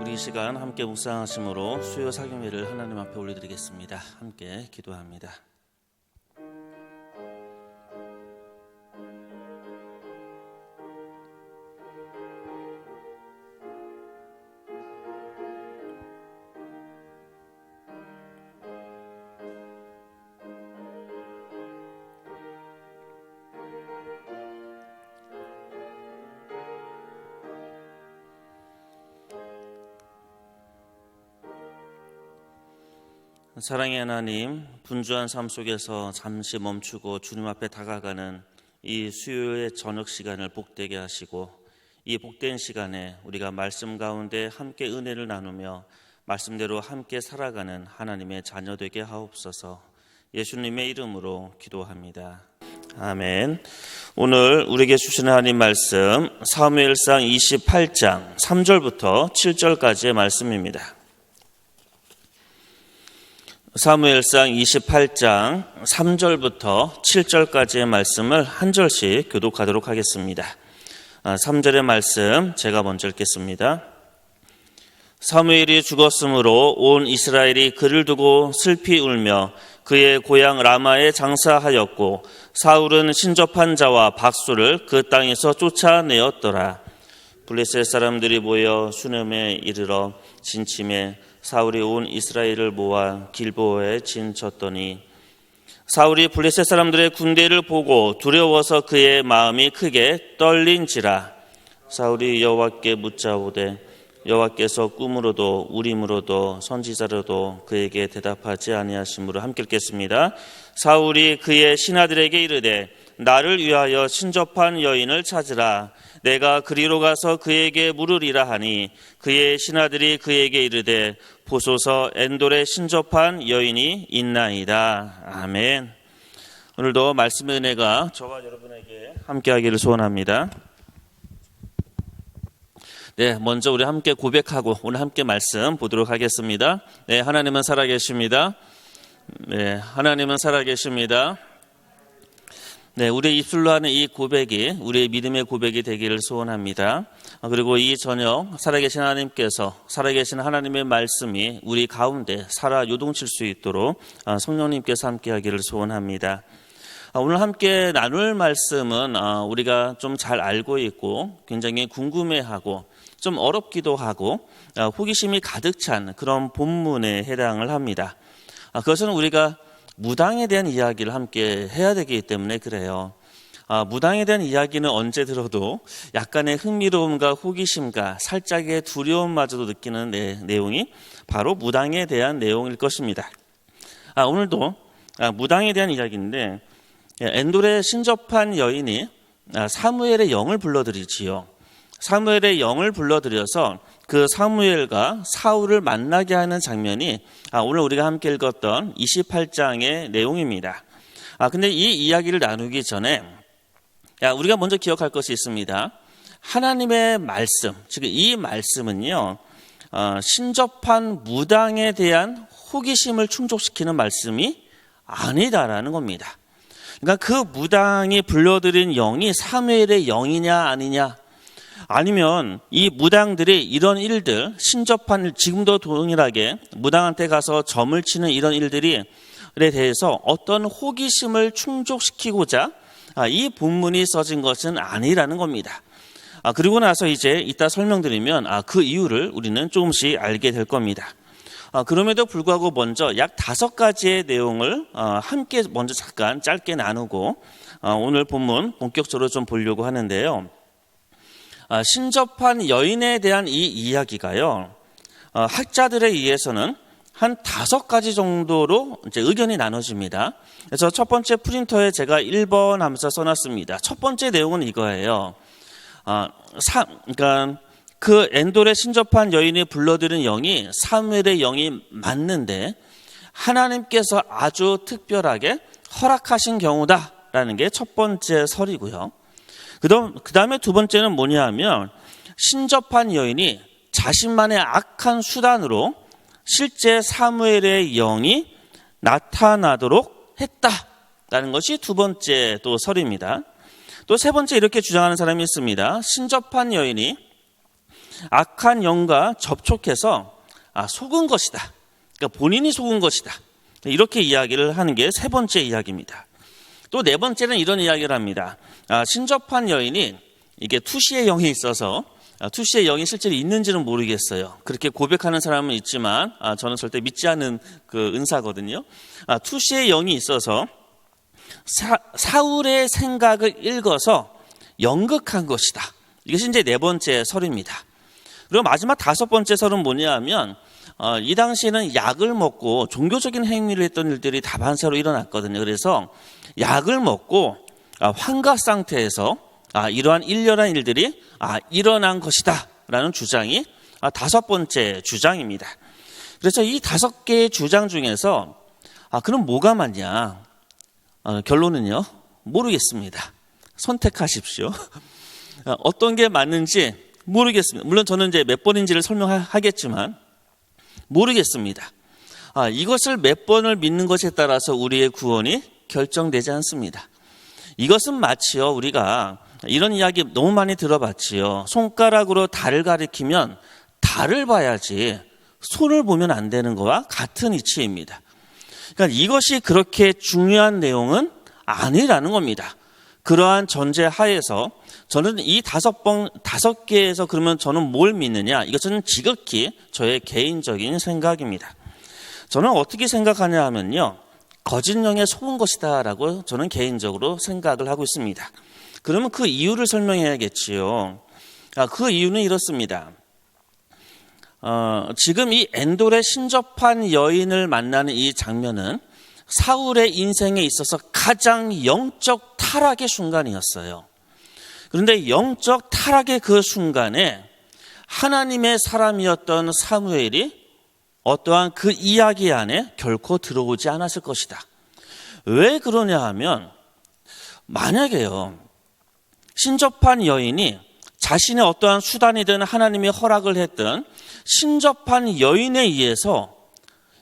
우리 이 시간 함께 묵상하심으로 수요 사경회를 하나님 앞에 올려드리겠습니다. 함께 기도합니다. 사랑의 하나님, 분주한 삶 속에서 잠시 멈추고 주님 앞에 다가가는 이 수요의 저녁 시간을 복되게 하시고, 이 복된 시간에 우리가 말씀 가운데 함께 은혜를 나누며 말씀대로 함께 살아가는 하나님의 자녀 되게 하옵소서. 예수님의 이름으로 기도합니다. 아멘. 오늘 우리에게 주시는 하나님 말씀 사무엘상 28장 3절부터 7절까지의 말씀입니다. 사무엘상 28장 3절부터 7절까지의 말씀을 한 절씩 교독하도록 하겠습니다. 3절의 말씀 제가 먼저 읽겠습니다. 사무엘이 죽었으므로 온 이스라엘이 그를 두고 슬피 울며 그의 고향 라마에 장사하였고, 사울은 신접한 자와 박수를 그 땅에서 쫓아내었더라. 블레셋 사람들이 모여 수넴에 이르러 진침해 사울이 온 이스라엘을 모아 길보아에 진쳤더니, 사울이 블레셋 사람들의 군대를 보고 두려워서 그의 마음이 크게 떨린지라. 사울이 여호와께 묻자오되 여호와께서 꿈으로도 우림으로도 선지자로도 그에게 대답하지 아니하심으로 함께 읽겠습니다. 사울이 그의 신하들에게 이르되 나를 위하여 신접한 여인을 찾으라. 내가 그리로 가서 그에게 물으리라 하니, 그의 신하들이 그에게 이르되 보소서 엔돌에 신접한 여인이 있나이다. 아멘. 오늘도 말씀의 은혜가 저와 여러분에게 함께하기를 소원합니다. 네, 먼저 우리 함께 고백하고 오늘 함께 말씀 보도록 하겠습니다. 네, 하나님은 살아계십니다. 네, 하나님은 살아계십니다. 네, 우리의 입술로 하는 이 고백이 우리의 믿음의 고백이 되기를 소원합니다. 그리고 이 저녁 살아계신 하나님께서, 살아계신 하나님의 말씀이 우리 가운데 살아 요동칠 수 있도록 성령님께서 함께하기를 소원합니다. 오늘 함께 나눌 말씀은 우리가 좀 잘 알고 있고 굉장히 궁금해하고 좀 어렵기도 하고 호기심이 가득 찬 그런 본문에 해당을 합니다. 그것은 우리가 무당에 대한 이야기를 함께 해야 되기 때문에 그래요. 무당에 대한 이야기는 언제 들어도 약간의 흥미로움과 호기심과 살짝의 두려움마저도 느끼는 내용이 바로 무당에 대한 내용일 것입니다. 오늘도 무당에 대한 이야기인데, 엔돌에 신접한 여인이 사무엘의 영을 불러들이지요. 사무엘의 영을 불러들여서 그 사무엘과 사울을 만나게 하는 장면이 오늘 우리가 함께 읽었던 28장의 내용입니다. 근데 이 이야기를 나누기 전에 우리가 먼저 기억할 것이 있습니다. 하나님의 말씀, 즉 이 말씀은요, 신접한 무당에 대한 호기심을 충족시키는 말씀이 아니다라는 겁니다. 그러니까 그 무당이 불러들인 영이 사무엘의 영이냐 아니냐, 아니면 이 무당들이 이런 일들, 신접한, 지금도 동일하게 무당한테 가서 점을 치는 이런 일들에 대해서 어떤 호기심을 충족시키고자 이 본문이 써진 것은 아니라는 겁니다. 그리고 나서 이제 이따 설명드리면 그 이유를 우리는 조금씩 알게 될 겁니다. 그럼에도 불구하고 먼저 약 5가지의 내용을 함께 먼저 잠깐 짧게 나누고 오늘 본문 본격적으로 좀 보려고 하는데요. 신접한 여인에 대한 이 이야기가요, 학자들에 의해서는 한 5가지 정도로 이제 의견이 나눠집니다. 그래서 첫 번째 프린터에 제가 1번 하면서 써놨습니다. 첫 번째 내용은 이거예요. 그러니까 그 엔돌에 신접한 여인이 불러들인 영이 사무엘의 영이 맞는데 하나님께서 아주 특별하게 허락하신 경우다라는 게 첫 번째 설이고요. 그 다음에 두 번째는 뭐냐 하면, 신접한 여인이 자신만의 악한 수단으로 실제 사무엘의 영이 나타나도록 했다라는 것이 두 번째 또 설입니다. 또 세 번째 이렇게 주장하는 사람이 있습니다. 신접한 여인이 악한 영과 접촉해서 속은 것이다. 그러니까 본인이 속은 것이다. 이렇게 이야기를 하는 게 세 번째 이야기입니다. 또 네 번째는 이런 이야기를 합니다. 신접한 여인이 이게 투시의 영이 있어서 투시의 영이 실제로 있는지는 모르겠어요. 그렇게 고백하는 사람은 있지만 저는 절대 믿지 않는 그 은사거든요. 투시의 영이 있어서 사울의 생각을 읽어서 연극한 것이다. 이것이 이제 네 번째 설입니다. 그리고 마지막 다섯 번째 설은 뭐냐 하면 이 당시에는 약을 먹고 종교적인 행위를 했던 일들이 다반사로 일어났거든요. 그래서 약을 먹고 환각 상태에서 이러한 일련한 일들이 일어난 것이다 라는 주장이 다섯 번째 주장입니다. 그래서 이 다섯 개의 주장 중에서 그럼 뭐가 맞냐? 결론은요, 모르겠습니다. 선택하십시오. 어떤 게 맞는지 모르겠습니다. 물론 저는 이제 몇 번인지를 설명하겠지만 모르겠습니다. 이것을 몇 번을 믿는 것에 따라서 우리의 구원이 결정되지 않습니다. 이것은 마치요, 우리가 이런 이야기 너무 많이 들어봤지요. 손가락으로 달을 가리키면 달을 봐야지 손을 보면 안 되는 것과 같은 이치입니다. 그러니까 이것이 그렇게 중요한 내용은 아니라는 겁니다. 그러한 전제 하에서 저는 이 다섯 개에서 그러면 저는 뭘 믿느냐? 이것은 지극히 저의 개인적인 생각입니다. 저는 어떻게 생각하냐 하면요, 거짓 영에 속은 것이다 라고 저는 개인적으로 생각을 하고 있습니다. 그러면 그 이유를 설명해야겠지요. 그 이유는 이렇습니다. 지금 이 엔돌의 신접한 여인을 만나는 이 장면은 사울의 인생에 있어서 가장 영적 타락의 순간이었어요. 그런데 영적 타락의 그 순간에 하나님의 사람이었던 사무엘이 어떠한 그 이야기 안에 결코 들어오지 않았을 것이다. 왜 그러냐 하면 만약에요, 신접한 여인이 자신의 어떠한 수단이든 하나님이 허락을 했던 신접한 여인에 의해서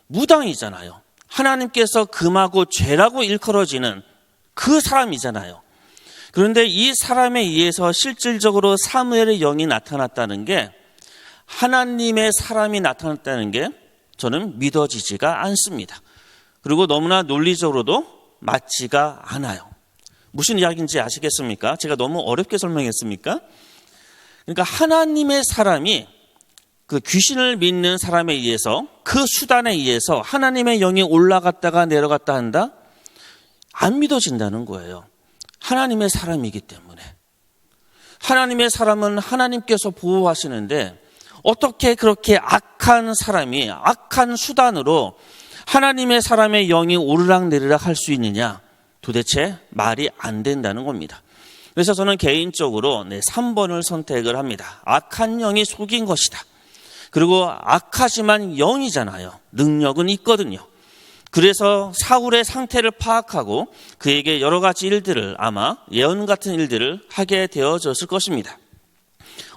무당이잖아요. 하나님께서 금하고 죄라고 일컬어지는 그 사람이잖아요. 그런데 이 사람에 의해서 실질적으로 사무엘의 영이 나타났다는 게, 하나님의 사람이 나타났다는 게 저는 믿어지지가 않습니다. 그리고 너무나 논리적으로도 맞지가 않아요. 무슨 이야기인지 아시겠습니까? 제가 너무 어렵게 설명했습니까? 그러니까 하나님의 사람이 그 귀신을 믿는 사람에 의해서, 그 수단에 의해서 하나님의 영이 올라갔다가 내려갔다 한다? 안 믿어진다는 거예요. 하나님의 사람이기 때문에. 하나님의 사람은 하나님께서 보호하시는데 어떻게 그렇게 악한 사람이 악한 수단으로 하나님의 사람의 영이 오르락내리락 할 수 있느냐? 도대체 말이 안 된다는 겁니다. 그래서 저는 개인적으로 3번을 선택을 합니다. 악한 영이 속인 것이다. 그리고 악하지만 영이잖아요. 능력은 있거든요. 그래서 사울의 상태를 파악하고 그에게 여러 가지 일들을, 아마 예언 같은 일들을 하게 되어졌을 것입니다.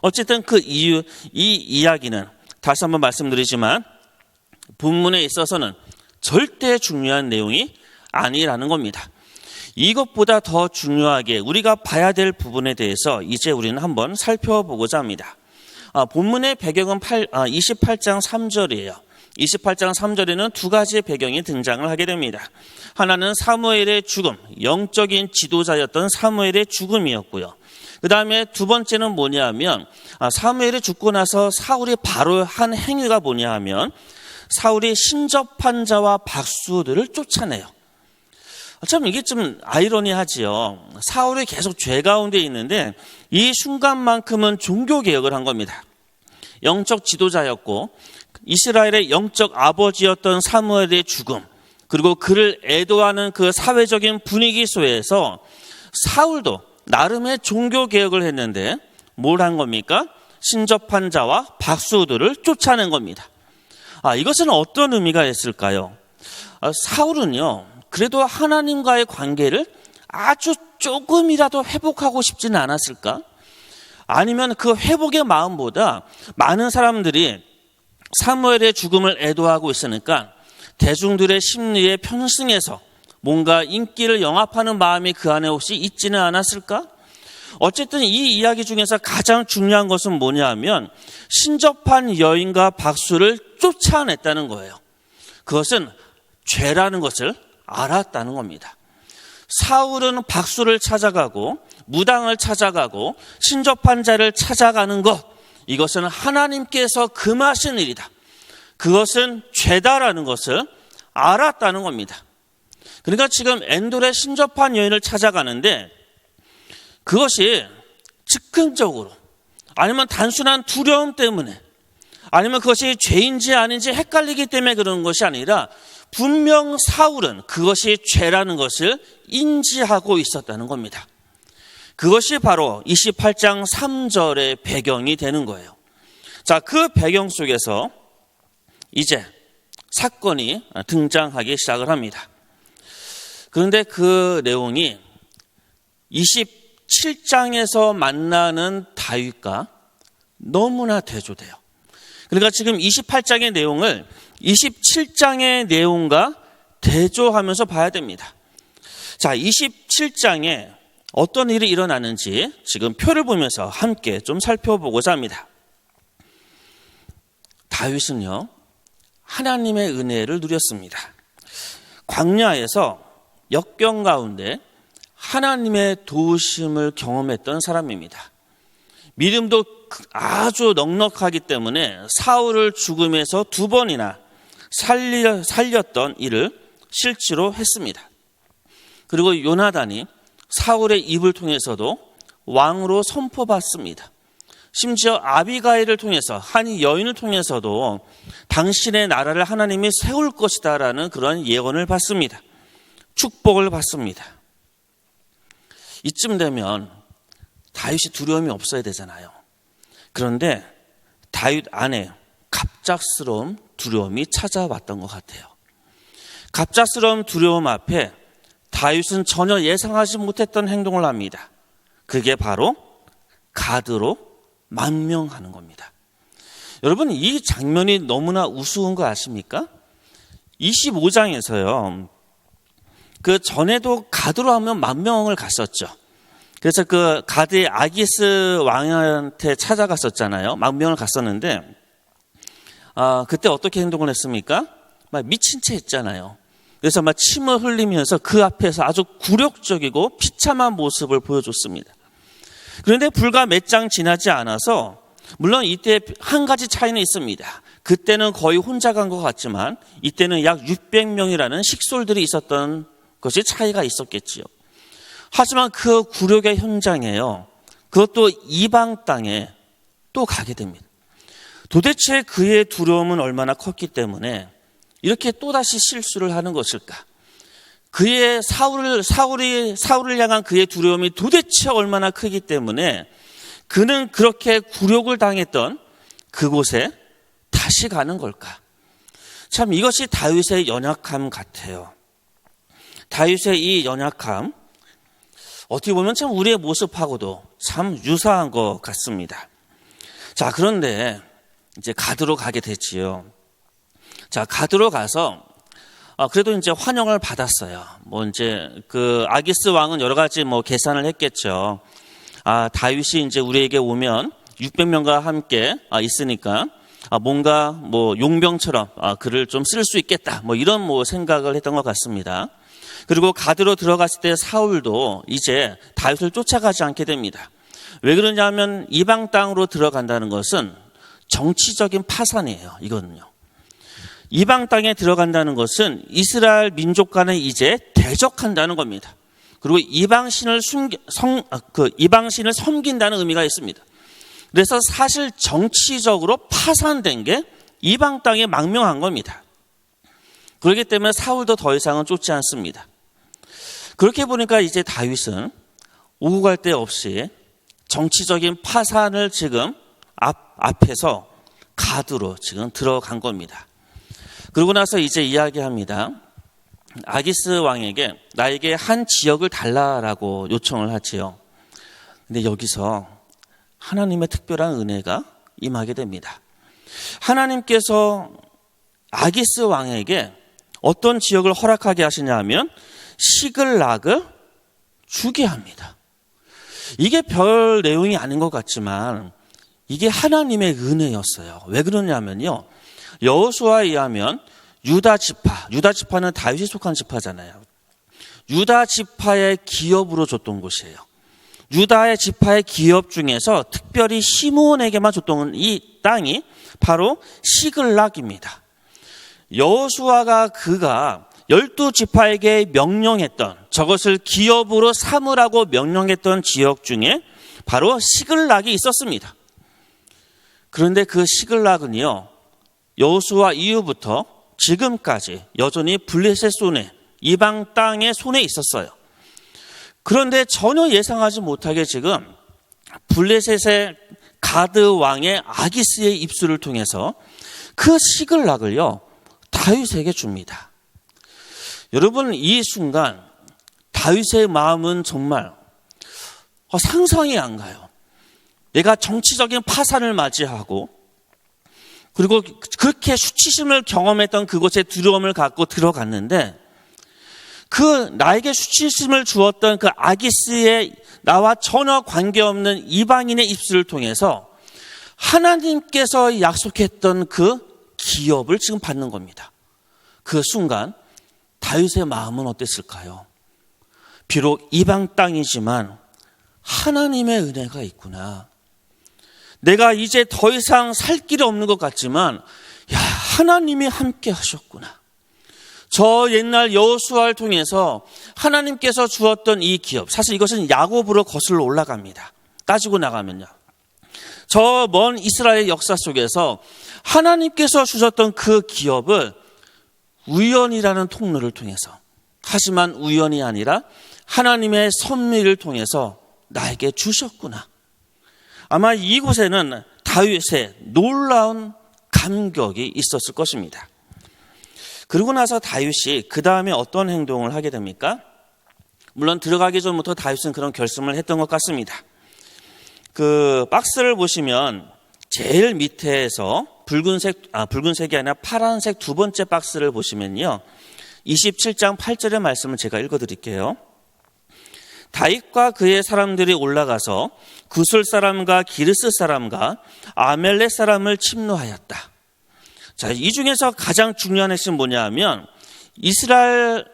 어쨌든 이 이야기는 다시 한번 말씀드리지만 본문에 있어서는 절대 중요한 내용이 아니라는 겁니다. 이것보다 더 중요하게 우리가 봐야 될 부분에 대해서 이제 우리는 한번 살펴보고자 합니다. 본문의 배경은 28장 3절이에요. 28장 3절에는 두 가지의 배경이 등장을 하게 됩니다. 하나는 사무엘의 죽음, 영적인 지도자였던 사무엘의 죽음이었고요. 그 다음에 두 번째는 뭐냐 하면 사무엘이 죽고 나서 사울이 바로 한 행위가 뭐냐 하면 사울이 신접한 자와 박수들을 쫓아내요. 참 이게 좀 아이러니하지요. 사울이 계속 죄 가운데 있는데 이 순간만큼은 종교개혁을 한 겁니다. 영적 지도자였고 이스라엘의 영적 아버지였던 사무엘의 죽음, 그리고 그를 애도하는 그 사회적인 분위기 속에서 사울도 나름의 종교개혁을 했는데 뭘 한 겁니까? 신접한 자와 박수들을 쫓아낸 겁니다. 이것은 어떤 의미가 있을까요? 사울은요, 그래도 하나님과의 관계를 아주 조금이라도 회복하고 싶지는 않았을까? 아니면 그 회복의 마음보다 많은 사람들이 사무엘의 죽음을 애도하고 있으니까 대중들의 심리에 편승해서 뭔가 인기를 영합하는 마음이 그 안에 혹시 있지는 않았을까? 어쨌든 이 이야기 중에서 가장 중요한 것은 뭐냐면 신접한 여인과 박수를 쫓아냈다는 거예요. 그것은 죄라는 것을 알았다는 겁니다. 사울은 박수를 찾아가고 무당을 찾아가고 신접한 자를 찾아가는 것, 이것은 하나님께서 금하신 일이다. 그것은 죄다라는 것을 알았다는 겁니다. 그러니까 지금 엔돌의 신접한 여인을 찾아가는데 그것이 즉흥적으로 아니면 단순한 두려움 때문에 아니면 그것이 죄인지 아닌지 헷갈리기 때문에 그러는 것이 아니라 분명 사울은 그것이 죄라는 것을 인지하고 있었다는 겁니다. 그것이 바로 28장 3절의 배경이 되는 거예요. 자, 그 배경 속에서 이제 사건이 등장하기 시작을 합니다. 그런데 그 내용이 27장에서 만나는 다윗과 너무나 대조돼요. 그러니까 지금 28장의 내용을 27장의 내용과 대조하면서 봐야 됩니다. 자, 27장에 어떤 일이 일어나는지 지금 표를 보면서 함께 좀 살펴보고자 합니다. 다윗은요, 하나님의 은혜를 누렸습니다. 광야에서 역경 가운데 하나님의 도우심을 경험했던 사람입니다. 믿음도 아주 넉넉하기 때문에 사울을 죽음에서 2번이나 살렸던 일을 실제로 했습니다. 그리고 요나단이 사울의 입을 통해서도 왕으로 선포받습니다. 심지어 아비가일을 통해서 한 여인을 통해서도 당신의 나라를 하나님이 세울 것이다라는 그런 예언을 받습니다. 축복을 받습니다. 이쯤 되면 다윗이 두려움이 없어야 되잖아요. 그런데 다윗 안에 갑작스러운 두려움이 찾아왔던 것 같아요. 갑작스러운 두려움 앞에 다윗은 전혀 예상하지 못했던 행동을 합니다. 그게 바로 가드로 망명하는 겁니다. 여러분, 이 장면이 너무나 우스운 거 아십니까? 25장에서요. 그 전에도 가드로 하면 망명을 갔었죠. 그래서 그 가드의 아기스 왕한테 찾아갔었잖아요. 망명을 갔었는데 그때 어떻게 행동을 했습니까? 막 미친 채 했잖아요. 그래서 막 침을 흘리면서 그 앞에서 아주 굴욕적이고 비참한 모습을 보여줬습니다. 그런데 불과 몇 장 지나지 않아서 물론 이때 한 가지 차이는 있습니다. 그때는 거의 혼자 간 것 같지만 이때는 약 600명이라는 식솔들이 있었던 것이 차이가 있었겠지요. 하지만 그 굴욕의 현장에요. 그것도 이방 땅에 또 가게 됩니다. 도대체 그의 두려움은 얼마나 컸기 때문에 이렇게 또다시 실수를 하는 것일까? 그의 사울을 향한 그의 두려움이 도대체 얼마나 크기 때문에 그는 그렇게 굴욕을 당했던 그곳에 다시 가는 걸까? 참 이것이 다윗의 연약함 같아요. 다윗의 이 연약함, 어떻게 보면 참 우리의 모습하고도 참 유사한 것 같습니다. 자, 그런데 이제 가드로 가게 됐지요. 자, 가드로 가서 그래도 이제 환영을 받았어요. 뭐 이제 그 아기스 왕은 여러 가지 뭐 계산을 했겠죠. 다윗이 이제 우리에게 오면 600명과 함께 있으니까 뭔가 뭐 용병처럼 그를 좀 쓸 수 있겠다. 뭐 이런 뭐 생각을 했던 것 같습니다. 그리고 가드로 들어갔을 때 사울도 이제 다윗을 쫓아가지 않게 됩니다. 왜 그러냐면 이방 땅으로 들어간다는 것은 정치적인 파산이에요. 이거는요. 이방 땅에 들어간다는 것은 이스라엘 민족과는 이제 대적한다는 겁니다. 그리고 이방신을 섬긴다는 의미가 있습니다. 그래서 사실 정치적으로 파산된 게 이방 땅에 망명한 겁니다. 그렇기 때문에 사울도 더 이상은 쫓지 않습니다. 그렇게 보니까 이제 다윗은 오고 갈 데 없이 정치적인 파산을 지금 앞에서 가드로 지금 들어간 겁니다. 그러고 나서 이제 이야기합니다. 아기스 왕에게 나에게 한 지역을 달라라고 요청을 하지요. 근데 여기서 하나님의 특별한 은혜가 임하게 됩니다. 하나님께서 아기스 왕에게 어떤 지역을 허락하게 하시냐 하면 시글락을 주게 합니다. 이게 별 내용이 아닌 것 같지만 이게 하나님의 은혜였어요. 왜 그러냐면요. 여호수아에 의하면 유다 지파는 다윗이 속한 지파잖아요. 유다 지파의 기업으로 줬던 곳이에요. 유다의 지파의 기업 중에서 특별히 시므온에게만 줬던 이 땅이 바로 시글락입니다. 여호수아가 그가 12지파에게 명령했던, 저것을 기업으로 삼으라고 명령했던 지역 중에 바로 시글락이 있었습니다. 그런데 그 시글락은요, 여호수아 이후부터 지금까지 여전히 블레셋 손에, 이방 땅의 손에 있었어요. 그런데 전혀 예상하지 못하게 지금 블레셋의 가드 왕의 아기스의 입술을 통해서 그 시글락을요, 다윗에게 줍니다. 여러분, 이 순간 다윗의 마음은 정말 상상이 안 가요. 내가 정치적인 파산을 맞이하고 그리고 그렇게 수치심을 경험했던 그곳에 두려움을 갖고 들어갔는데, 그 나에게 수치심을 주었던 그 아기스의 나와 전혀 관계없는 이방인의 입술을 통해서 하나님께서 약속했던 그 기업을 지금 받는 겁니다. 그 순간 다윗의 마음은 어땠을까요? 비록 이방 땅이지만 하나님의 은혜가 있구나. 내가 이제 더 이상 살 길이 없는 것 같지만 하나님이 함께 하셨구나. 저 옛날 여호수아를 통해서 하나님께서 주었던 이 기업, 사실 이것은 야곱으로 거슬러 올라갑니다. 따지고 나가면요. 저 먼 이스라엘 역사 속에서 하나님께서 주셨던 그 기업을 우연이라는 통로를 통해서, 하지만 우연이 아니라 하나님의 섭리를 통해서 나에게 주셨구나. 아마 이곳에는 다윗의 놀라운 감격이 있었을 것입니다. 그러고 나서 다윗이 그 다음에 어떤 행동을 하게 됩니까? 물론 들어가기 전부터 다윗은 그런 결심을 했던 것 같습니다. 그 박스를 보시면 제일 밑에서 붉은색이 아니라 파란색 두 번째 박스를 보시면요, 27장 8절의 말씀을 제가 읽어드릴게요. 다윗과 그의 사람들이 올라가서 구술 사람과 기르스 사람과 아멜렉 사람을 침노하였다. 자, 이 중에서 가장 중요한 핵심은 뭐냐 하면, 이스라엘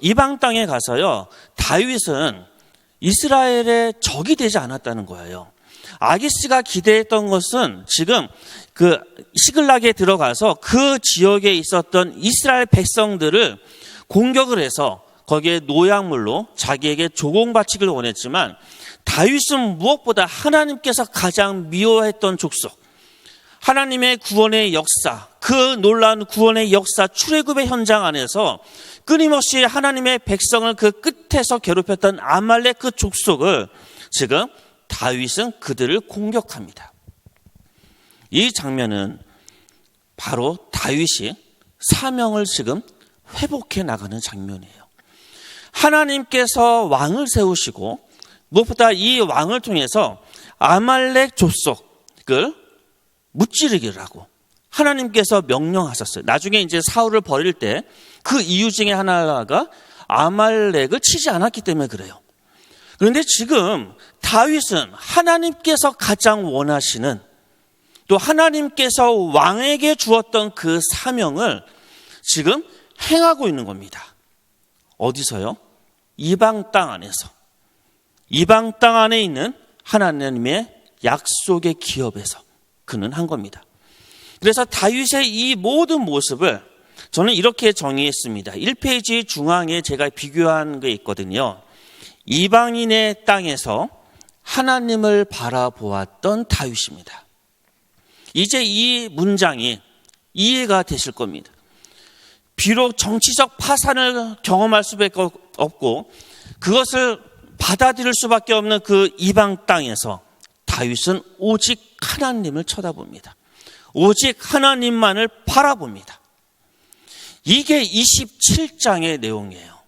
이방 땅에 가서요, 다윗은 이스라엘의 적이 되지 않았다는 거예요. 아기스가 기대했던 것은 지금 그 시글락에 들어가서 그 지역에 있었던 이스라엘 백성들을 공격을 해서 거기에 노약물로 자기에게 조공 바치기를 원했지만, 다윗은 무엇보다 하나님께서 가장 미워했던 족속, 하나님의 구원의 역사, 그 놀라운 구원의 역사, 출애굽의 현장 안에서 끊임없이 하나님의 백성을 그 끝에서 괴롭혔던 아말렉 그 족속을 지금 다윗은 그들을 공격합니다. 이 장면은 바로 다윗이 사명을 지금 회복해 나가는 장면이에요. 하나님께서 왕을 세우시고 무엇보다 이 왕을 통해서 아말렉 족속을 무찌르기를 하고 하나님께서 명령하셨어요. 나중에 이제 사울을 버릴 때 그 이유 중에 하나가 아말렉을 치지 않았기 때문에 그래요. 그런데 지금 다윗은 하나님께서 가장 원하시는, 또 하나님께서 왕에게 주었던 그 사명을 지금 행하고 있는 겁니다. 어디서요? 이방 땅 안에서. 이방 땅 안에 있는 하나님의 약속의 기업에서 그는 한 겁니다. 그래서 다윗의 이 모든 모습을 저는 이렇게 정의했습니다. 1페이지 중앙에 제가 비교한 게 있거든요. 이방인의 땅에서 하나님을 바라보았던 다윗입니다. 이제 이 문장이 이해가 되실 겁니다. 비록 정치적 파산을 경험할 수밖에 없고 그것을 받아들일 수밖에 없는 그 이방 땅에서 다윗은 오직 하나님을 쳐다봅니다. 오직 하나님만을 바라봅니다. 이게 27장의 내용이에요.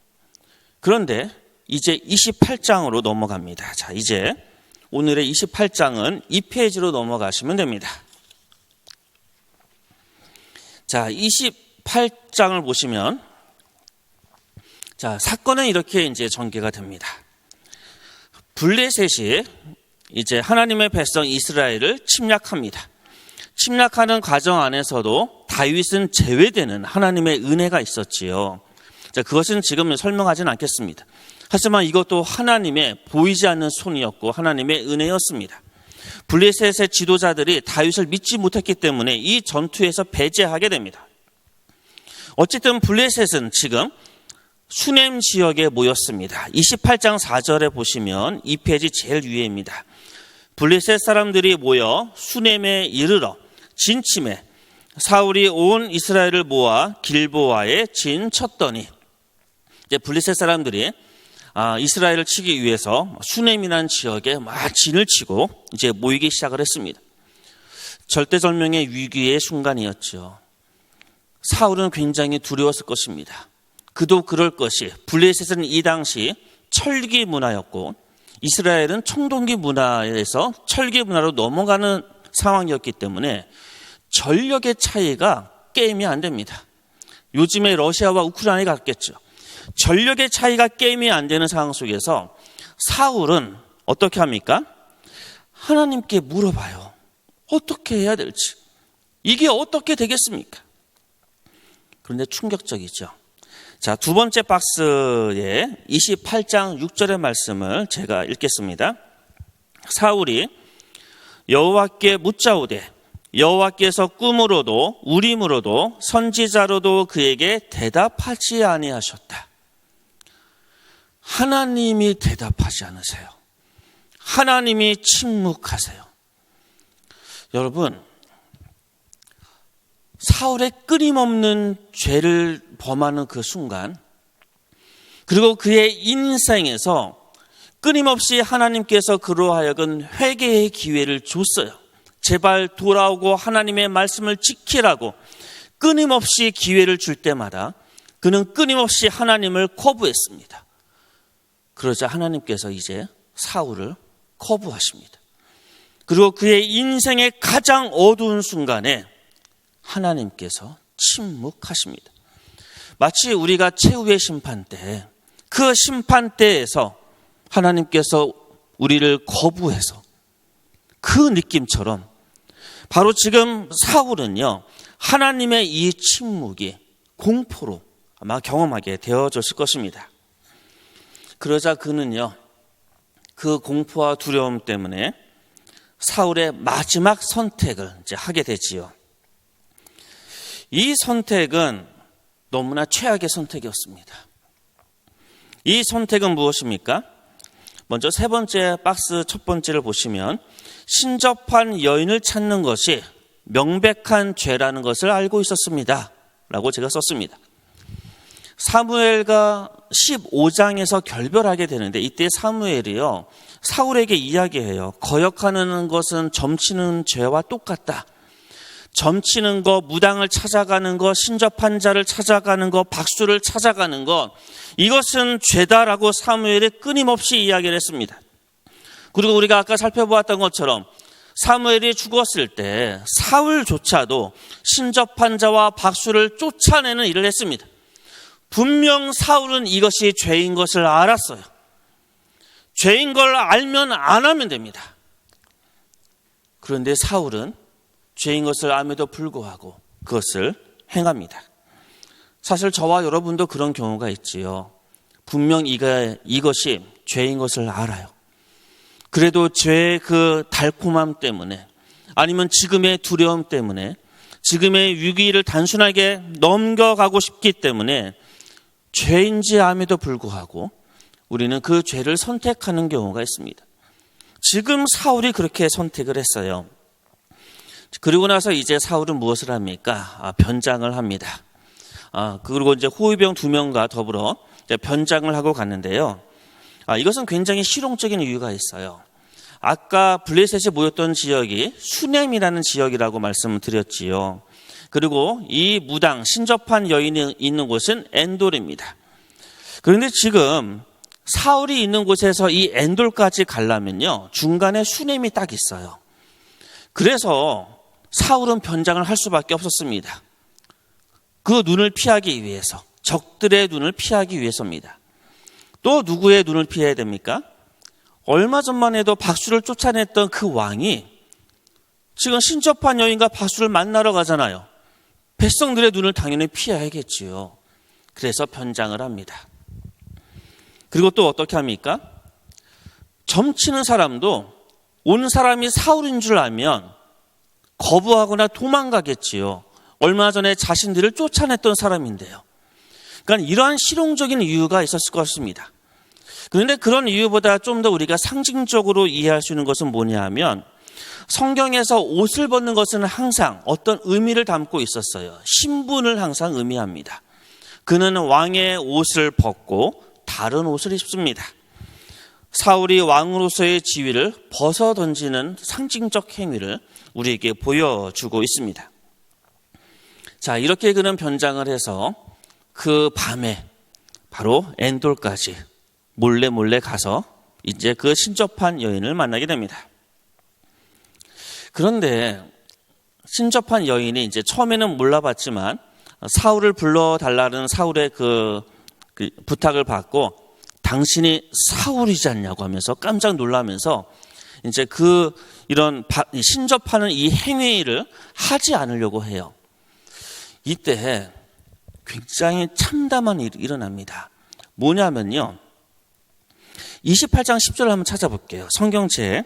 그런데 이제 28장으로 넘어갑니다. 자, 이제 오늘의 28장은 2페이지로 넘어가시면 됩니다. 자, 28장을 보시면, 자, 사건은 이렇게 이제 전개가 됩니다. 블레셋이 이제 하나님의 백성 이스라엘을 침략합니다. 침략하는 과정 안에서도 다윗은 제외되는 하나님의 은혜가 있었지요. 자, 그것은 지금 설명하지는 않겠습니다. 하지만 이것도 하나님의 보이지 않는 손이었고 하나님의 은혜였습니다. 블레셋의 지도자들이 다윗을 믿지 못했기 때문에 이 전투에서 배제하게 됩니다. 어쨌든 블레셋은 지금 수넴 지역에 모였습니다. 28장 4절에 보시면 이 페이지 제일 위에입니다. 블레셋 사람들이 모여 수넴에 이르러 진침해 사울이 온 이스라엘을 모아 길보아에 진 쳤더니, 이제 블레셋 사람들이 이스라엘을 치기 위해서 수넴이라는 지역에 막 진을 치고 이제 모이기 시작을 했습니다. 절대절명의 위기의 순간이었죠. 사울은 굉장히 두려웠을 것입니다. 그도 그럴 것이, 블레셋은 이 당시 철기 문화였고 이스라엘은 청동기 문화에서 철기 문화로 넘어가는 상황이었기 때문에 전력의 차이가 게임이 안 됩니다. 요즘에 러시아와 우크라이나가 같겠죠. 전력의 차이가 게임이 안 되는 상황 속에서 사울은 어떻게 합니까? 하나님께 물어봐요. 어떻게 해야 될지. 이게 어떻게 되겠습니까? 그런데 충격적이죠. 자, 두 번째 박스에 28장 6절의 말씀을 제가 읽겠습니다. 사울이 여호와께 묻자오되 여호와께서 꿈으로도 우림으로도 선지자로도 그에게 대답하지 아니하셨다. 하나님이 대답하지 않으세요. 하나님이 침묵하세요. 여러분, 사울의 끊임없는 죄를 범하는 그 순간, 그리고 그의 인생에서 끊임없이 하나님께서 그로 하여금 회개의 기회를 줬어요. 제발 돌아오고 하나님의 말씀을 지키라고 끊임없이 기회를 줄 때마다 그는 끊임없이 하나님을 거부했습니다. 그러자 하나님께서 이제 사울을 거부하십니다. 그리고 그의 인생의 가장 어두운 순간에 하나님께서 침묵하십니다. 마치 우리가 최후의 심판 때, 그 심판 때에서 하나님께서 우리를 거부해서 그 느낌처럼 바로 지금 사울은요, 하나님의 이 침묵이 공포로 아마 경험하게 되어졌을 것입니다. 그러자 그는요, 그 공포와 두려움 때문에 사울의 마지막 선택을 이제 하게 되지요. 이 선택은 너무나 최악의 선택이었습니다. 이 선택은 무엇입니까? 먼저 세 번째 박스 첫 번째를 보시면 신접한 여인을 찾는 것이 명백한 죄라는 것을 알고 있었습니다 라고 제가 썼습니다. 사무엘과 15장에서 결별하게 되는데, 이때 사무엘이요, 사울에게 이야기해요. 거역하는 것은 점치는 죄와 똑같다. 점치는 거, 무당을 찾아가는 거, 신접한 자를 찾아가는 거, 박수를 찾아가는 거, 이것은 죄다라고 사무엘이 끊임없이 이야기를 했습니다. 그리고 우리가 아까 살펴보았던 것처럼 사무엘이 죽었을 때 사울조차도 신접한 자와 박수를 쫓아내는 일을 했습니다. 분명 사울은 이것이 죄인 것을 알았어요. 죄인 걸 알면 안 하면 됩니다. 그런데 사울은 죄인 것을 알면도 불구하고 그것을 행합니다. 사실 저와 여러분도 그런 경우가 있지요. 분명 이것이 죄인 것을 알아요. 그래도 죄의 그 달콤함 때문에, 아니면 지금의 두려움 때문에, 지금의 위기를 단순하게 넘겨가고 싶기 때문에 죄인지 암에도 불구하고 우리는 그 죄를 선택하는 경우가 있습니다. 지금 사울이 그렇게 선택을 했어요. 그리고 나서 이제 사울은 무엇을 합니까? 변장을 합니다. 그리고 이제 호위병 2명과 더불어 이제 변장을 하고 갔는데요. 이것은 굉장히 실용적인 이유가 있어요. 아까 블레셋이 모였던 지역이 수넴이라는 지역이라고 말씀을 드렸지요. 그리고 이 무당, 신접한 여인이 있는 곳은 엔돌입니다. 그런데 지금 사울이 있는 곳에서 이 엔돌까지 가려면요, 중간에 수넴이 딱 있어요. 그래서 사울은 변장을 할 수밖에 없었습니다. 그 눈을 피하기 위해서, 적들의 눈을 피하기 위해서입니다. 또 누구의 눈을 피해야 됩니까? 얼마 전만 해도 박수를 쫓아냈던 그 왕이 지금 신접한 여인과 박수를 만나러 가잖아요. 백성들의 눈을 당연히 피해야겠지요. 그래서 변장을 합니다. 그리고 또 어떻게 합니까? 점치는 사람도 온 사람이 사울인 줄 알면 거부하거나 도망가겠지요. 얼마 전에 자신들을 쫓아냈던 사람인데요. 그러니까 이러한 실용적인 이유가 있었을 것 같습니다. 그런데 그런 이유보다 좀 더 우리가 상징적으로 이해할 수 있는 것은 뭐냐 하면 성경에서 옷을 벗는 것은 항상 어떤 의미를 담고 있었어요. 신분을 항상 의미합니다. 그는 왕의 옷을 벗고 다른 옷을 입습니다. 사울이 왕으로서의 지위를 벗어 던지는 상징적 행위를 우리에게 보여주고 있습니다. 자, 이렇게 그는 변장을 해서 그 밤에 바로 엔돌까지 몰래 가서 이제 그 신접한 여인을 만나게 됩니다. 그런데 신접한 여인이 이제 처음에는 몰라봤지만 사울을 불러달라는 사울의 그 부탁을 받고 당신이 사울이지 않냐고 하면서 깜짝 놀라면서 이제 이런 신접하는 이 행위를 하지 않으려고 해요. 이때 굉장히 참담한 일이 일어납니다. 뭐냐면요. 28장 10절을 한번 찾아볼게요. 성경책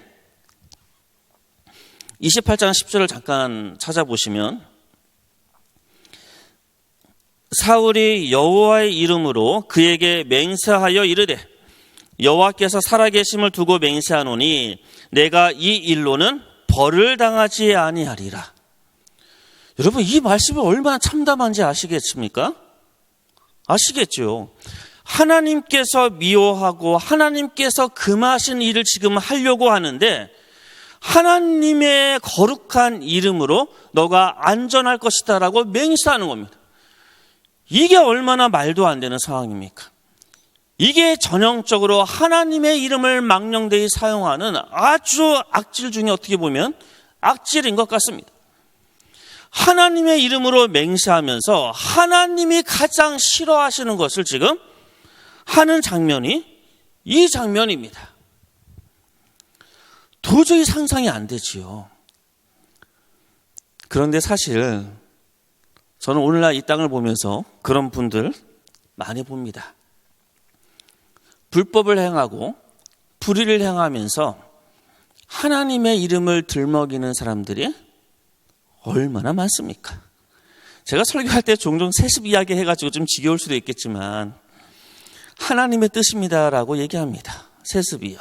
28장 10절을 잠깐 찾아보시면 사울이 여호와의 이름으로 그에게 맹세하여 이르되 여호와께서 살아계심을 두고 맹세하노니 내가 이 일로는 벌을 당하지 아니하리라. 여러분, 이 말씀이 얼마나 참담한지 아시겠습니까? 아시겠죠? 하나님께서 미워하고 하나님께서 금하신 일을 지금 하려고 하는데 하나님의 거룩한 이름으로 너가 안전할 것이다 라고 맹세하는 겁니다. 이게 얼마나 말도 안 되는 상황입니까? 이게 전형적으로 하나님의 이름을 망령되이 사용하는 아주 악질 중에 어떻게 보면 악질인 것 같습니다. 하나님의 이름으로 맹세하면서 하나님이 가장 싫어하시는 것을 지금 하는 장면이 이 장면입니다. 도저히 상상이 안 되지요. 그런데 사실 저는 오늘날 이 땅을 보면서 그런 분들 많이 봅니다. 불법을 행하고 불의를 행하면서 하나님의 이름을 들먹이는 사람들이 얼마나 많습니까? 제가 설교할 때 종종 세습 이야기 해가지고 좀 지겨울 수도 있겠지만 하나님의 뜻입니다라고 얘기합니다. 세습이요.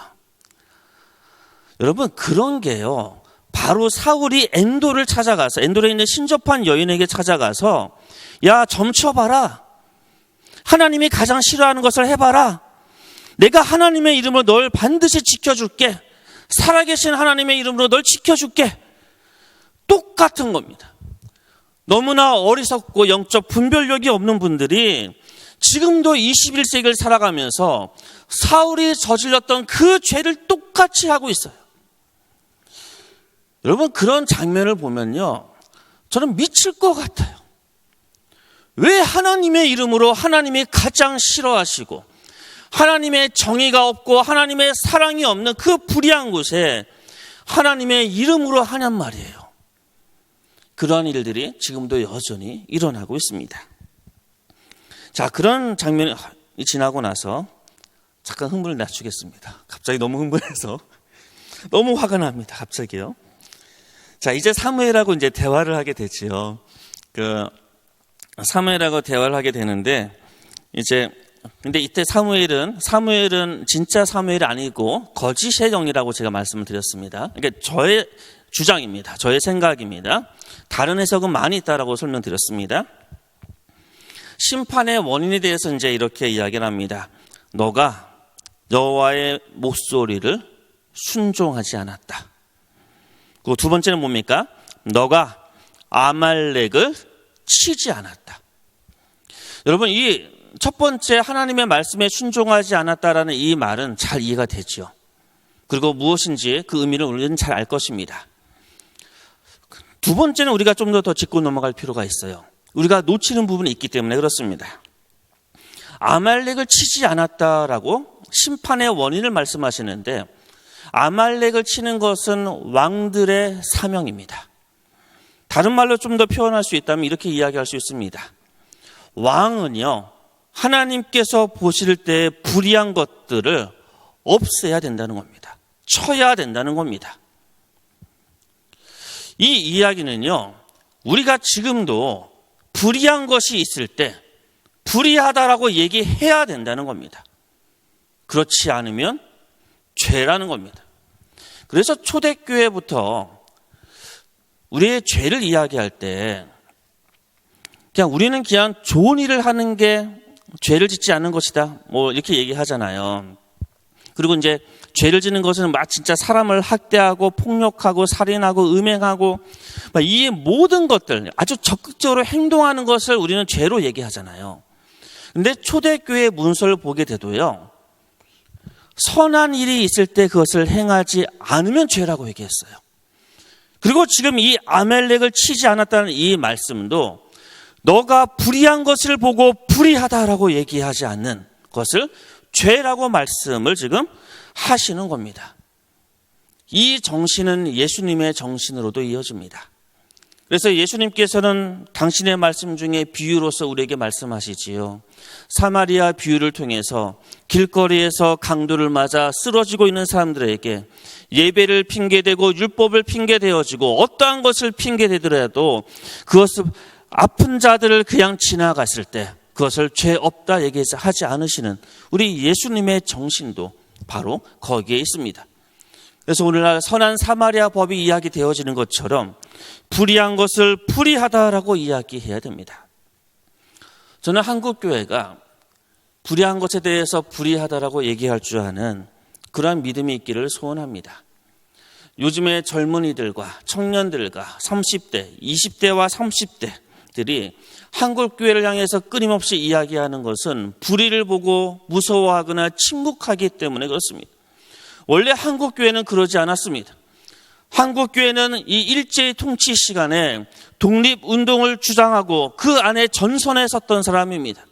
여러분, 그런 게요. 바로 사울이 엔도를 찾아가서 엔도에 있는 신접한 여인에게 찾아가서 야, 점쳐봐라. 하나님이 가장 싫어하는 것을 해봐라. 내가 하나님의 이름으로 널 반드시 지켜줄게. 살아계신 하나님의 이름으로 널 지켜줄게. 똑같은 겁니다. 너무나 어리석고 영적 분별력이 없는 분들이 지금도 21세기를 살아가면서 사울이 저질렀던 그 죄를 똑같이 하고 있어요. 여러분, 그런 장면을 보면요, 저는 미칠 것 같아요. 왜 하나님의 이름으로 하나님이 가장 싫어하시고 하나님의 정의가 없고 하나님의 사랑이 없는 그 불의한 곳에 하나님의 이름으로 하냔 말이에요. 그러한 일들이 지금도 여전히 일어나고 있습니다. 자, 그런 장면이 지나고 나서 잠깐 흥분을 낮추겠습니다. 갑자기 너무 흥분해서 너무 화가 납니다. 갑자기요. 자, 이제 사무엘하고 이제 대화를 하게 되지요. 사무엘하고 대화를 하게 되는데 근데 이때 사무엘은 진짜 사무엘이 아니고 거짓의 영이라고 제가 말씀을 드렸습니다. 그러니까 저의 주장입니다. 저의 생각입니다. 다른 해석은 많이 있다라고 설명드렸습니다. 심판의 원인에 대해서 이제 이렇게 이야기를 합니다. 너가 여호와의 목소리를 순종하지 않았다. 그리고 두 번째는 뭡니까? 너가 아말렉을 치지 않았다. 여러분, 이 첫 번째 하나님의 말씀에 순종하지 않았다라는 이 말은 잘 이해가 되죠. 그리고 무엇인지 그 의미를 우리는 잘 알 것입니다. 두 번째는 우리가 좀 더 짚고 넘어갈 필요가 있어요. 우리가 놓치는 부분이 있기 때문에 그렇습니다. 아말렉을 치지 않았다라고 심판의 원인을 말씀하시는데 아말렉을 치는 것은 왕들의 사명입니다. 다른 말로 좀 더 표현할 수 있다면 이렇게 이야기할 수 있습니다. 왕은요, 하나님께서 보실 때 불의한 것들을 없애야 된다는 겁니다. 쳐야 된다는 겁니다. 이 이야기는요, 우리가 지금도 불의한 것이 있을 때 불의하다라고 얘기해야 된다는 겁니다. 그렇지 않으면 죄라는 겁니다. 그래서 초대교회부터 우리의 죄를 이야기할 때 그냥 우리는 그냥 좋은 일을 하는 게 죄를 짓지 않는 것이다, 뭐 이렇게 얘기하잖아요. 그리고 이제 죄를 짓는 것은 막 진짜 사람을 학대하고 폭력하고 살인하고 음행하고 이 모든 것들, 아주 적극적으로 행동하는 것을 우리는 죄로 얘기하잖아요. 근데 초대교회 문서를 보게 돼도요, 선한 일이 있을 때 그것을 행하지 않으면 죄라고 얘기했어요. 그리고 지금 이 아멜렉을 치지 않았다는 이 말씀도 너가 불의한 것을 보고 불의하다라고 얘기하지 않는 것을 죄라고 말씀을 지금 하시는 겁니다. 이 정신은 예수님의 정신으로도 이어집니다. 그래서 예수님께서는 당신의 말씀 중에 비유로서 우리에게 말씀하시지요. 사마리아 비유를 통해서 길거리에서 강도를 맞아 쓰러지고 있는 사람들에게 예배를 핑계대고 율법을 핑계대어지고 어떠한 것을 핑계대더라도 그것을 아픈 자들을 그냥 지나갔을 때 그것을 죄 없다 얘기하지 않으시는 우리 예수님의 정신도 바로 거기에 있습니다. 그래서 오늘날 선한 사마리아 법이 이야기되어지는 것처럼 불의한 것을 불의하다라고 이야기해야 됩니다. 저는 한국교회가 불의한 것에 대해서 불의하다라고 얘기할 줄 아는 그러한 믿음이 있기를 소원합니다. 요즘의 젊은이들과 청년들과 30대, 20대와 30대들이 한국교회를 향해서 끊임없이 이야기하는 것은 불의를 보고 무서워하거나 침묵하기 때문에 그렇습니다. 원래 한국교회는 그러지 않았습니다. 한국교회는 이 일제의 통치 시간에 독립운동을 주장하고 그 안에 전선에 섰던 사람입니다.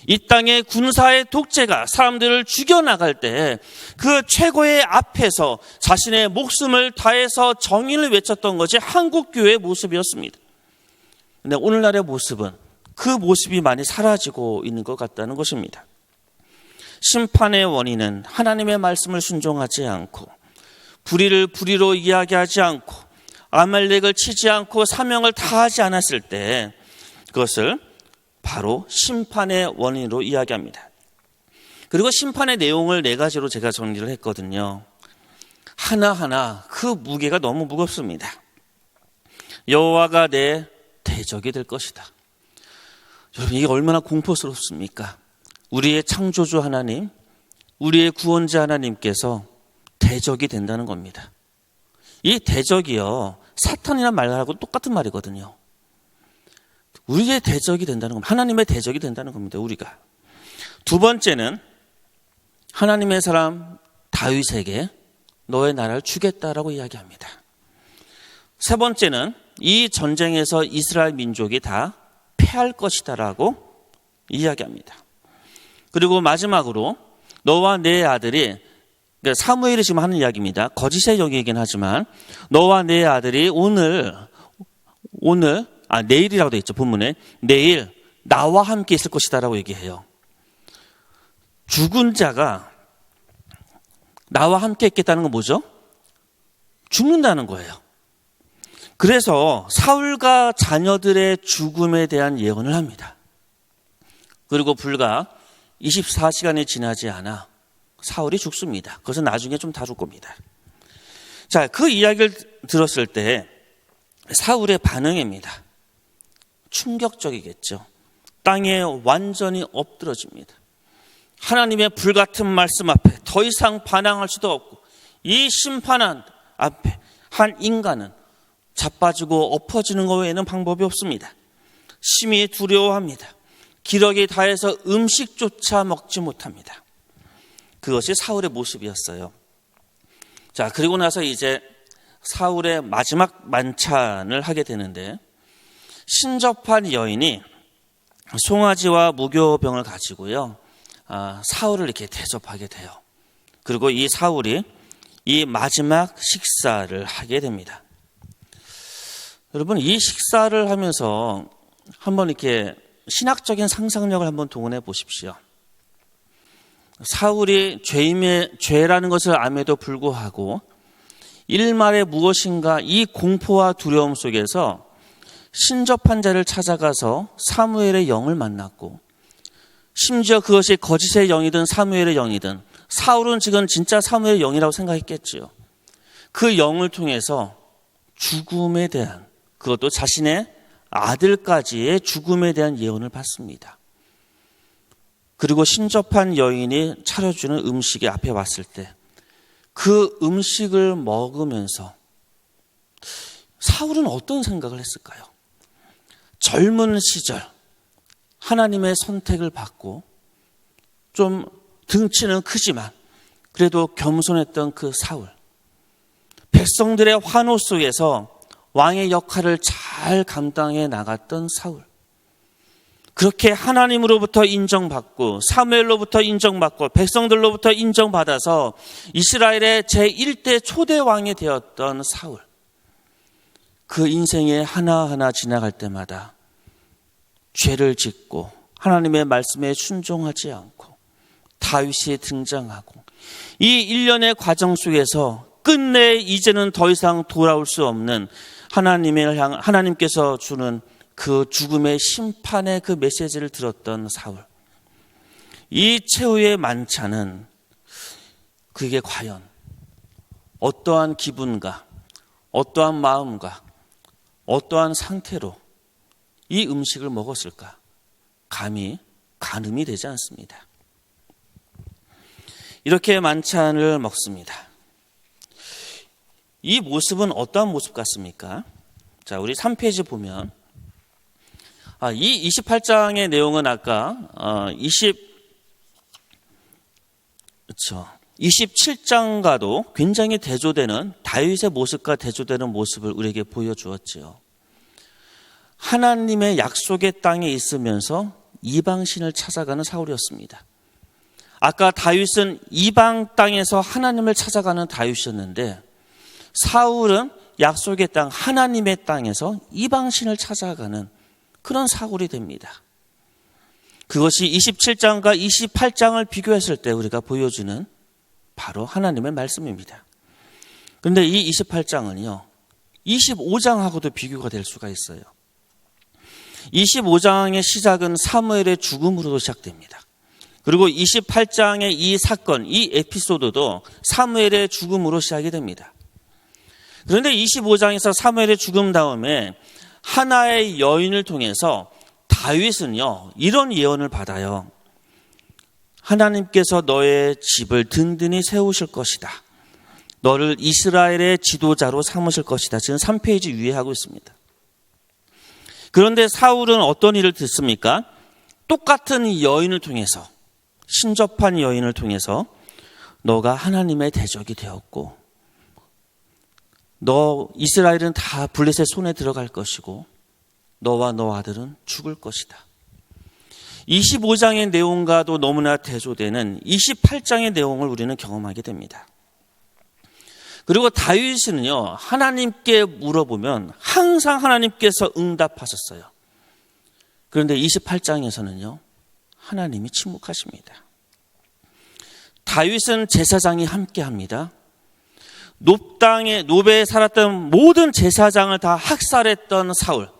이 땅의 군사의 독재가 사람들을 죽여나갈 때 그 최고의 앞에서 자신의 목숨을 다해서 정의를 외쳤던 것이 한국교회의 모습이었습니다. 그런데 오늘날의 모습은 그 모습이 많이 사라지고 있는 것 같다는 것입니다. 심판의 원인은 하나님의 말씀을 순종하지 않고 불의를 불의로 이야기하지 않고 아말렉을 치지 않고 사명을 다하지 않았을 때 그것을 바로 심판의 원인으로 이야기합니다. 그리고 심판의 내용을 4가지로 제가 정리를 했거든요. 하나하나 그 무게가 너무 무겁습니다. 여호와가 내 대적이 될 것이다. 여러분, 이게 얼마나 공포스럽습니까? 우리의 창조주 하나님, 우리의 구원자 하나님께서 대적이 된다는 겁니다. 이 대적이요, 사탄이란 말하고 똑같은 말이거든요. 우리의 대적이 된다는 겁니다. 하나님의 대적이 된다는 겁니다. 우리가. 두 번째는 하나님의 사람 다윗에게 너의 나라를 주겠다라고 이야기합니다. 세 번째는 이 전쟁에서 이스라엘 민족이 다 패할 것이다라고 이야기합니다. 그리고 마지막으로 너와 내 아들이, 사무엘이 지금 하는 이야기입니다. 거짓의 영이긴 하지만 너와 내 아들이 내일이라고 되어 있죠. 본문에 내일 나와 함께 있을 것이다라고 얘기해요. 죽은 자가 나와 함께 있겠다는 건 뭐죠? 죽는다는 거예요. 그래서 사울과 자녀들의 죽음에 대한 예언을 합니다. 그리고 불과 24시간이 지나지 않아 사울이 죽습니다. 그것은 나중에 좀 다룰 겁니다. 자, 그 이야기를 들었을 때 사울의 반응입니다. 충격적이겠죠. 땅에 완전히 엎드러집니다. 하나님의 불같은 말씀 앞에 더 이상 반항할 수도 없고 이 심판한 앞에 한 인간은 자빠지고 엎어지는 것 외에는 방법이 없습니다. 심히 두려워합니다. 기력이 다해서 음식조차 먹지 못합니다. 그것이 사울의 모습이었어요. 자, 그리고 나서 이제 사울의 마지막 만찬을 하게 되는데 신접한 여인이 송아지와 무교병을 가지고요, 사울을 이렇게 대접하게 돼요. 그리고 이 사울이 이 마지막 식사를 하게 됩니다. 여러분, 이 식사를 하면서 한번 이렇게 신학적인 상상력을 한번 동원해 보십시오. 사울이 죄라는 것을 암에도 불구하고 일말의 무엇인가 이 공포와 두려움 속에서 신접한 자를 찾아가서 사무엘의 영을 만났고, 심지어 그것이 거짓의 영이든 사무엘의 영이든 사울은 지금 진짜 사무엘의 영이라고 생각했겠지요. 그 영을 통해서 죽음에 대한, 그것도 자신의 아들까지의 죽음에 대한 예언을 받습니다. 그리고 신접한 여인이 차려주는 음식이 앞에 왔을 때 그 음식을 먹으면서 사울은 어떤 생각을 했을까요? 젊은 시절 하나님의 선택을 받고 좀 등치는 크지만 그래도 겸손했던 그 사울, 백성들의 환호 속에서 왕의 역할을 잘 감당해 나갔던 사울, 그렇게 하나님으로부터 인정받고 사무엘로부터 인정받고 백성들로부터 인정받아서 이스라엘의 제1대 초대 왕이 되었던 사울, 그 인생에 하나하나 지나갈 때마다 죄를 짓고 하나님의 말씀에 순종하지 않고 다윗이 등장하고 이 일련의 과정 속에서 끝내 이제는 더 이상 돌아올 수 없는 하나님께서 주는 그 죽음의 심판의 그 메시지를 들었던 사울, 이 최후의 만찬은 그게 과연 어떠한 기분과 어떠한 마음과 어떠한 상태로 이 음식을 먹었을까? 감히 가늠이 되지 않습니다. 이렇게 만찬을 먹습니다. 이 모습은 어떠한 모습 같습니까? 자, 우리 3페이지 보면 이 28장의 내용은 아까 27장과도 굉장히 대조되는, 다윗의 모습과 대조되는 모습을 우리에게 보여주었지요. 하나님의 약속의 땅에 있으면서 이방신을 찾아가는 사울이었습니다. 아까 다윗은 이방 땅에서 하나님을 찾아가는 다윗이었는데, 사울은 약속의 땅, 하나님의 땅에서 이방신을 찾아가는 그런 사울이 됩니다. 그것이 27장과 28장을 비교했을 때 우리가 보여주는 바로 하나님의 말씀입니다. 그런데 이 28장은요, 25장하고도 비교가 될 수가 있어요. 25장의 시작은 사무엘의 죽음으로 시작됩니다. 그리고 28장의 이 사건, 이 에피소드도 사무엘의 죽음으로 시작이 됩니다. 그런데 25장에서 사무엘의 죽음 다음에 하나의 여인을 통해서 다윗은요, 이런 예언을 받아요. 하나님께서 너의 집을 든든히 세우실 것이다. 너를 이스라엘의 지도자로 삼으실 것이다. 지금 3페이지 위에 하고 있습니다. 그런데 사울은 어떤 일을 듣습니까? 똑같은 여인을 통해서, 신접한 여인을 통해서 너가 하나님의 대적이 되었고, 너 이스라엘은 다 블레셋 손에 들어갈 것이고 너와 너 아들은 죽을 것이다. 25장의 내용과도 너무나 대조되는 28장의 내용을 우리는 경험하게 됩니다. 그리고 다윗은요, 하나님께 물어보면 항상 하나님께서 응답하셨어요. 그런데 28장에서는요, 하나님이 침묵하십니다. 다윗은 제사장이 함께합니다. 노베에 살았던 모든 제사장을 다 학살했던 사울,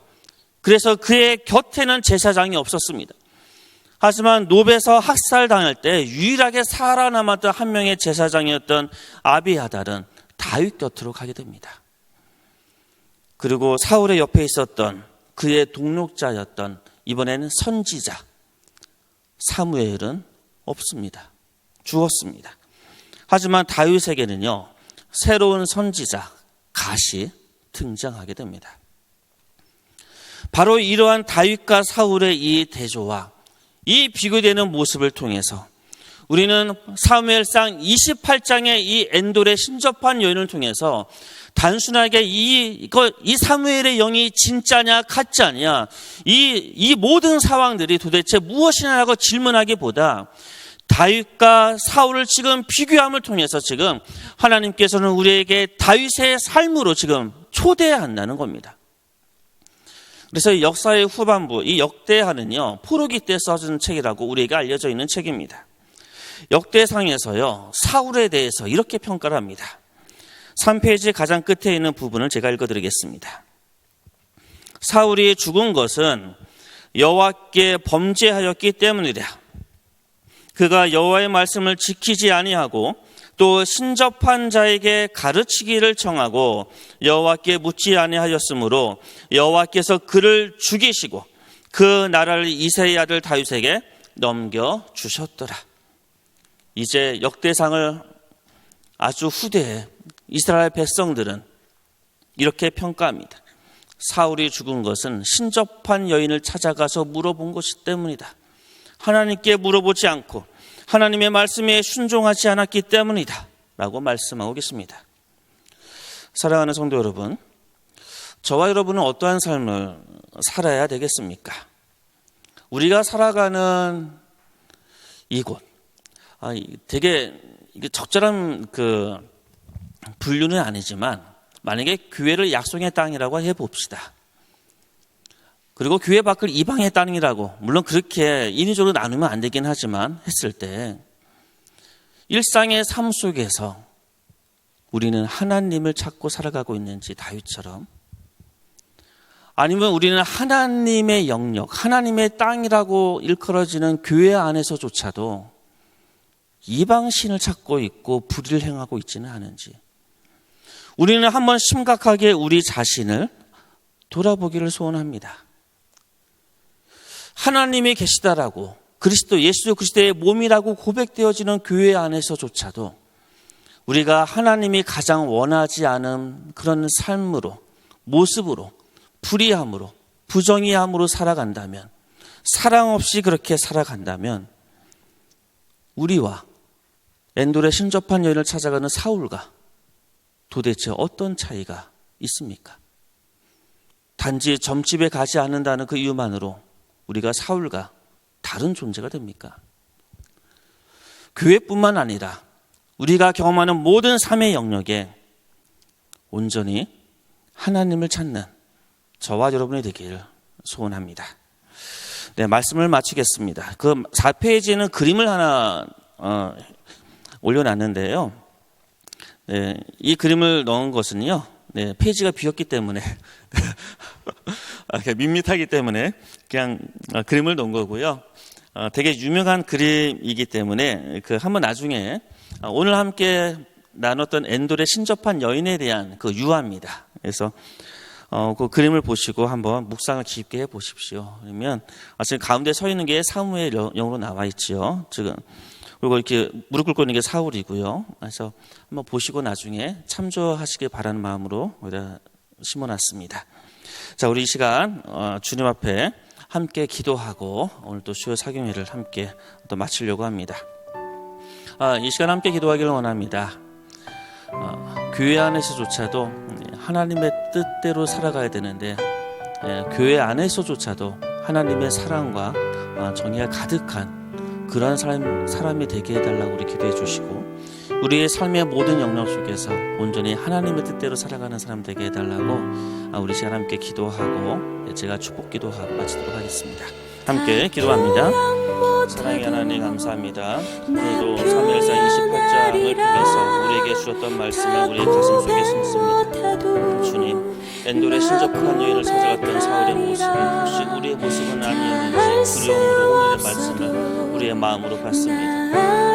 그래서 그의 곁에는 제사장이 없었습니다. 하지만 노베에서 학살당할 때 유일하게 살아남았던 한 명의 제사장이었던 아비아달은 다윗 곁으로 가게 됩니다. 그리고 사울의 옆에 있었던 그의 동력자였던 이번에는 선지자 사무엘은 없습니다. 죽었습니다. 하지만 다윗에게는요, 새로운 선지자 갓이 등장하게 됩니다. 바로 이러한 다윗과 사울의 이 대조와 이 비교되는 모습을 통해서 우리는 사무엘상 28장의 이 엔돌의 신접한 여인을 통해서 단순하게 이 사무엘의 영이 진짜냐 가짜냐 이 모든 상황들이 도대체 무엇이냐라고 질문하기보다 다윗과 사울을 지금 비교함을 통해서 지금 하나님께서는 우리에게 다윗의 삶으로 지금 초대한다는 겁니다. 그래서 역사의 후반부, 이 역대하는요, 포로기 때 써진 책이라고 우리에게 알려져 있는 책입니다. 역대상에서요, 사울에 대해서 이렇게 평가를 합니다. 3페이지 가장 끝에 있는 부분을 제가 읽어드리겠습니다. 사울이 죽은 것은 여호와께 범죄하였기 때문이라. 그가 여호와의 말씀을 지키지 아니하고 또 신접한 자에게 가르치기를 청하고 여호와께 묻지 아니하였으므로 여호와께서 그를 죽이시고 그 나라를 이새의 아들 다윗에게 넘겨주셨더라. 이제 역대상을 아주 후대에 이스라엘 백성들은 이렇게 평가합니다. 사울이 죽은 것은 신접한 여인을 찾아가서 물어본 것이 때문이다. 하나님께 물어보지 않고 하나님의 말씀에 순종하지 않았기 때문이다 라고 말씀하고 계십니다. 사랑하는 성도 여러분, 저와 여러분은 어떠한 삶을 살아야 되겠습니까? 우리가 살아가는 이곳, 되게 적절한 분류는 아니지만 만약에 교회를 약속의 땅이라고 해봅시다. 그리고 교회 밖을 이방의 땅이라고, 물론 그렇게 인위적으로 나누면 안 되긴 하지만 했을 때 일상의 삶 속에서 우리는 하나님을 찾고 살아가고 있는지 다윗처럼, 아니면 우리는 하나님의 영역, 하나님의 땅이라고 일컬어지는 교회 안에서조차도 이방신을 찾고 있고 불의를 행하고 있지는 않은지, 우리는 한번 심각하게 우리 자신을 돌아보기를 소원합니다. 하나님이 계시다라고, 그리스도, 예수 그리스도의 몸이라고 고백되어지는 교회 안에서조차도 우리가 하나님이 가장 원하지 않은 그런 삶으로, 모습으로, 불의함으로, 부정의함으로 살아간다면, 사랑 없이 그렇게 살아간다면 우리와 엔돌의 신접한 여인을 찾아가는 사울과 도대체 어떤 차이가 있습니까? 단지 점집에 가지 않는다는 그 이유만으로 우리가 사울과 다른 존재가 됩니까? 교회뿐만 아니라 우리가 경험하는 모든 삶의 영역에 온전히 하나님을 찾는 저와 여러분이 되기를 소원합니다. 네, 말씀을 마치겠습니다. 그 4페이지에는 그림을 하나 올려놨는데요. 네, 이 그림을 넣은 것은요, 네, 페이지가 비었기 때문에 밋밋하기 때문에 그냥 그림을 넣은 거고요. 되게 유명한 그림이기 때문에 한번 나중에 오늘 함께 나눴던 엔돌의 신접한 여인에 대한 그 유화입니다. 그래서 그 그림을 보시고 한번 묵상을 깊게 해 보십시오. 그러면 지금 가운데 서 있는 게 사무엘 영으로 나와 있죠. 지금 그리고 이렇게 무릎 꿇고 있는 게 사울이고요. 그래서 한번 보시고 나중에 참조하시길 바라는 마음으로 여기다 심어놨습니다. 자, 우리 이 시간 주님 앞에 함께 기도하고 오늘 또 수요 사경회를 함께 또 마치려고 합니다. 이 시간 함께 기도하기를 원합니다. 교회 안에서조차도 하나님의 뜻대로 살아가야 되는데, 교회 안에서조차도 하나님의 사랑과 정의가 가득한 그러한 사람이 되게 해달라고 우리 기도해 주시고, 우리의 삶의 모든 영역 속에서 온전히 하나님의 뜻대로 살아가는 사람 되게 해달라고 우리 시간 함께 기도하고 제가 축복 기도하고 마치도록 하겠습니다. 함께 기도합니다. 사랑의 하나님 감사합니다. 오늘도 사무엘상 28장을 통해서 우리에게 주셨던 말씀을 우리의 가슴 속에 심습니다. 주님, 엔돌의 신접한 여인을 찾아갔던 사울의 모습이 혹시 우리의 모습은 아니었는지 두려움으로 오늘의 말씀을 우리의 마음으로 받습니다.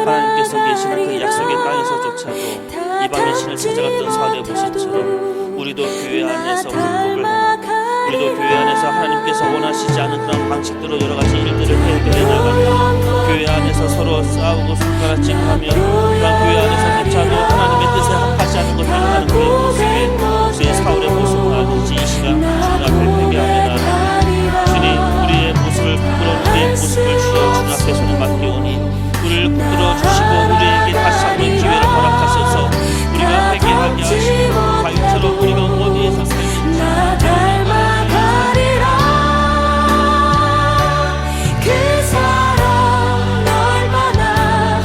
하나님께서 계시는 그 약속의 땅에서조차도 이방의 신을 찾아갔던 사울의 모습처럼 우리도 교회 안에서 불법을 행하고, 우리도 교회 안에서 하나님께서 원하시지 않은 그런 방식대로 여러 가지 일들을 해결해 나가며 교회 안에서 서로 싸우고 손가락질하며 그런 교회 안에서조차도 하나님의 뜻에 합하지 않은 것을 하는 그의 모습에 우리의 사울의 모습은 아닌지 이 시간 주님 앞에 회개합니다. 주님, 우리의 모습을 부끄러운 우리의 모습을 주여 주님 앞에 손을 맡기오니 우리를 붙들어 주시고 우리에게 다시 한번 기회를 허락하셔서 우리가 회개하게 하시고 다윗처럼 우리가 어디에서 살는지 그 사랑 얼마나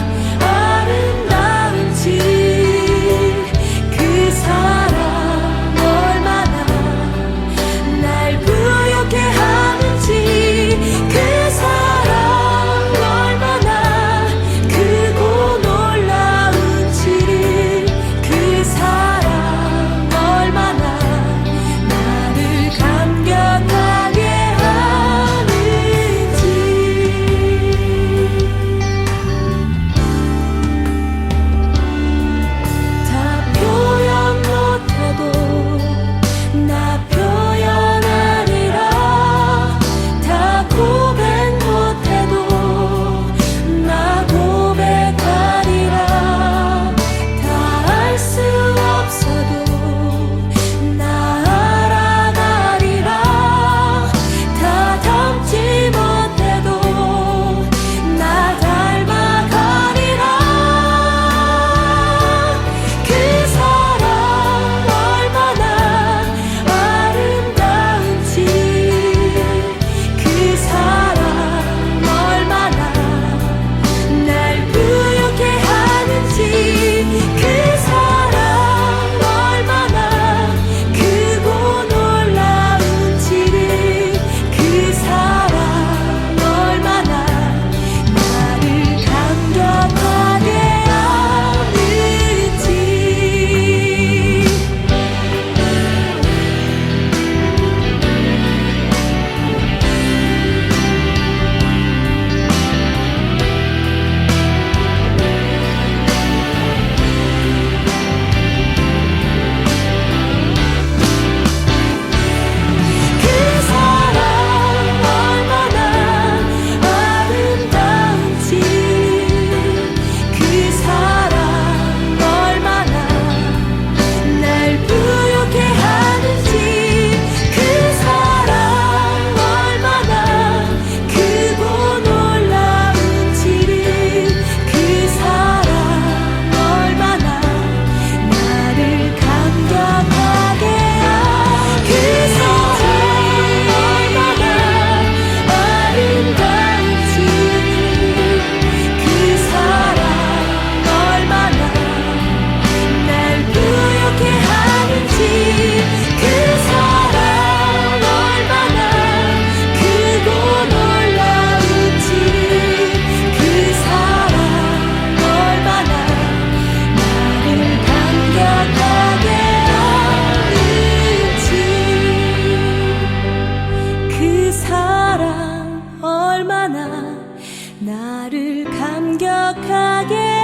주를 감격하게